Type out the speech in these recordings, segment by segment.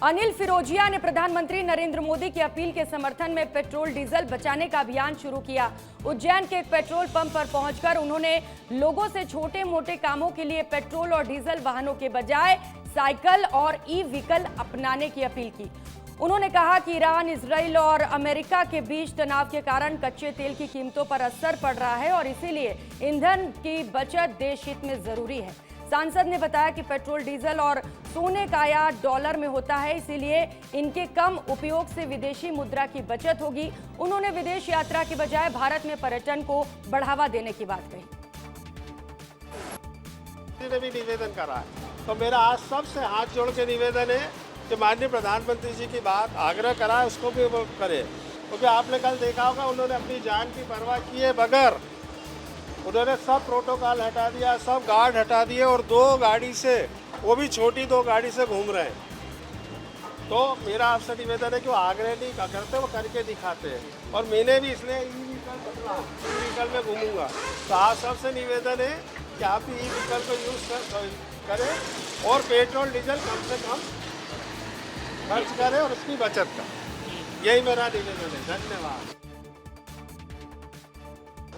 अनिल फिरोजिया ने प्रधानमंत्री नरेंद्र मोदी की अपील के समर्थन में पेट्रोल डीजल बचाने का अभियान शुरू किया। उज्जैन के एक पेट्रोल पंप पर पहुंचकर उन्होंने लोगों से छोटे मोटे कामों के लिए पेट्रोल और डीजल वाहनों के बजाय साइकिल और ई व्हीकल अपनाने की अपील की। उन्होंने कहा कि ईरान, इजराइल और अमेरिका के बीच तनाव के कारण कच्चे तेल की कीमतों पर असर पड़ रहा है और इसीलिए ईंधन की बचत देश हित में जरूरी है। सांसद ने बताया कि पेट्रोल, डीजल और सोने का आयात डॉलर में होता है, इसीलिए इनके कम उपयोग से विदेशी मुद्रा की बचत होगी। उन्होंने विदेश यात्रा के बजाय भारत में पर्यटन को बढ़ावा देने की बात कही। ने भी निवेदन करा है, तो मेरा आज सबसे हाथ जोड़ के निवेदन है कि माननीय प्रधानमंत्री जी की बात आग्रह करा है, उसको भी वो करे, क्योंकि आपने कल देखा होगा उन्होंने अपनी जान की परवाह किए बगैर उन्होंने सब प्रोटोकॉल हटा दिया, सब गार्ड हटा दिए और दो गाड़ी से, वो भी छोटी दो गाड़ी से घूम रहे हैं। तो मेरा आपसे निवेदन है कि वो आग्रह नहीं करते, वो करके दिखाते हैं। और मैंने भी इसलिए ई व्हीकल बदला, ई व्हीकल में घूमूंगा। तो आप सबसे निवेदन है कि आप भी ई व्हीकल को यूज़ करें और पेट्रोल डीजल कम से कम खर्च करें और उसकी बचत करें। यही मेरा निवेदन है। धन्यवाद।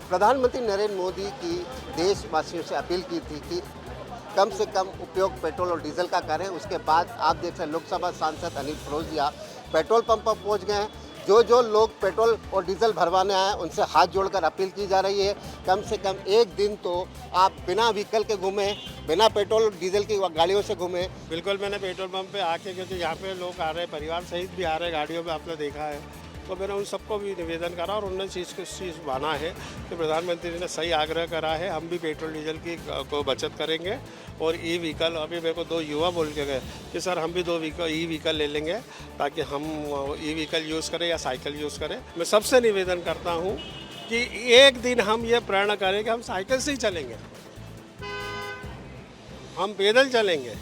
प्रधानमंत्री नरेंद्र मोदी की देशवासियों से अपील की थी कि कम से कम उपयोग पेट्रोल और डीजल का करें। उसके बाद आप देख सकते लोकसभा सांसद अनिल फिरोजिया पेट्रोल पंप पर पहुंच गए हैं। जो लोग पेट्रोल और डीजल भरवाने आए उनसे हाथ जोड़कर अपील की जा रही है, कम से कम एक दिन तो आप बिना व्हीकल के घूमें, बिना पेट्रोल और डीजल की गाड़ियों से घूमें। बिल्कुल, मैंने पेट्रोल पंप पे आके, क्योंकि यहाँ पे लोग आ रहे हैं, परिवार सहित भी आ रहे हैं गाड़ियों में, आपने देखा है, तो मैंने उन सबको भी निवेदन करा और उन्होंने चीज़ माना है कि प्रधानमंत्री ने सही आग्रह करा है। हम भी पेट्रोल डीजल की को बचत करेंगे और ई व्हीकल, अभी मेरे को दो युवा बोल के गए कि सर हम भी ई व्हीकल ले लेंगे ताकि हम ई व्हीकल यूज़ करें या साइकिल यूज़ करें। मैं सबसे निवेदन करता हूँ कि एक दिन हम ये प्रण करें कि हम साइकिल से ही चलेंगे, हम पैदल चलेंगे,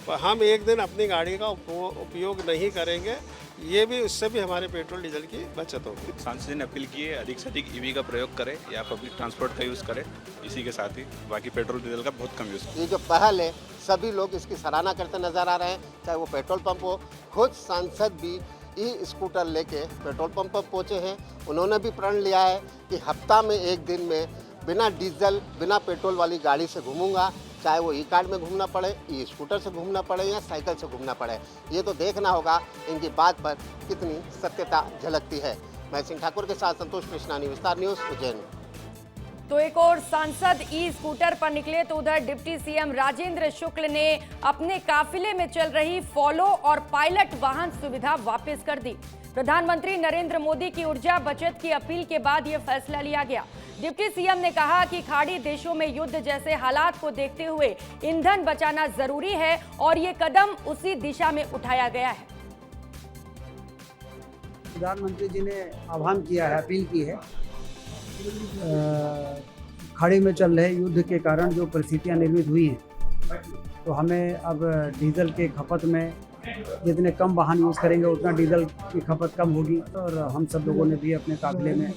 पर हम एक दिन अपनी गाड़ी का उपयोग नहीं करेंगे। ये भी, उससे भी हमारे पेट्रोल डीजल की बचत होगी। सांसद ने अपील की है अधिक से अधिक ईवी का प्रयोग करें या पब्लिक ट्रांसपोर्ट का यूज़ करें। इसी के साथ ही बाकी पेट्रोल डीजल का बहुत कम यूज़ करें। ये जो पहल है सभी लोग इसकी सराहना करते नजर आ रहे हैं, चाहे वो पेट्रोल पंप हो। खुद सांसद भी ई स्कूटर लेके पेट्रोल पंप पर पहुँचे हैं। उन्होंने भी प्रण लिया है कि हफ्ता में एक दिन में बिना डीजल, बिना पेट्रोल वाली गाड़ी से घूमूंगा, चाहे वो ई कार्ड में घूमना पड़े, ई स्कूटर से घूमना पड़े या साइकिल से घूमना पड़े। ये तो देखना होगा इनकी बात पर कितनी सत्यता झलकती है। मैं सिंह ठाकुर के साथ संतोष कृष्णानी, विस्तार न्यूज़, उज्जैन। तो एक और सांसद ई स्कूटर पर निकले तो उधर डिप्टी सीएम राजेंद्र शुक्ल ने अपने काफिले में चल रही फॉलो और पायलट वाहन सुविधा वापस कर दी। प्रधानमंत्री नरेंद्र मोदी की ऊर्जा बचत की अपील के बाद यह फैसला लिया गया। डिप्टी सीएम ने कहा कि खाड़ी देशों में युद्ध जैसे हालात को देखते हुए ईंधन बचाना जरूरी है और ये कदम उसी दिशा में उठाया गया है। प्रधानमंत्री जी ने आह्वान किया है, अपील की है, खाड़ी में चल रहे युद्ध के कारण जो परिस्थितियां निर्मित हुई हैं, तो हमें अब डीजल के खपत में जितने कम वाहन यूज़ करेंगे उतना डीजल की खपत कम होगी। और हम सब लोगों ने भी अपने काफिले में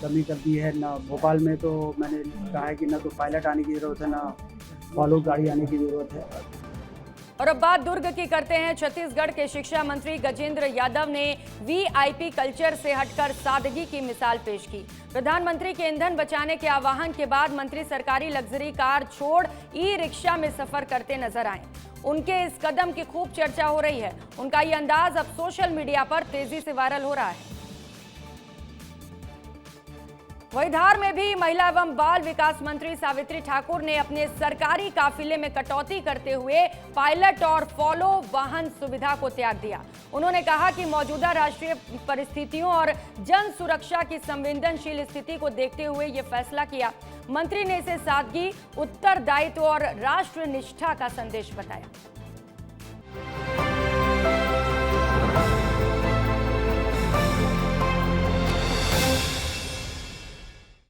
कमी कर दी है। ना भोपाल में तो मैंने कहा है कि ना तो पायलट आने की ज़रूरत है, ना फॉलो गाड़ी आने की ज़रूरत है। और अब बात दुर्ग की करते हैं। छत्तीसगढ़ के शिक्षा मंत्री गजेंद्र यादव ने वीआईपी कल्चर से हटकर सादगी की मिसाल पेश की। प्रधानमंत्री के ईंधन बचाने के आह्वान के बाद मंत्री सरकारी लग्जरी कार छोड़ ई रिक्शा में सफर करते नजर आए। उनके इस कदम की खूब चर्चा हो रही है। उनका ये अंदाज अब सोशल मीडिया पर तेजी से वायरल हो रहा है। वहीं धार में भी महिला एवं बाल विकास मंत्री सावित्री ठाकुर ने अपने सरकारी काफिले में कटौती करते हुए पायलट और फॉलो वाहन सुविधा को त्याग दिया। उन्होंने कहा कि मौजूदा राष्ट्रीय परिस्थितियों और जन सुरक्षा की संवेदनशील स्थिति को देखते हुए ये फैसला किया। मंत्री ने इसे सादगी, उत्तरदायित्व और राष्ट्र निष्ठा का संदेश बताया।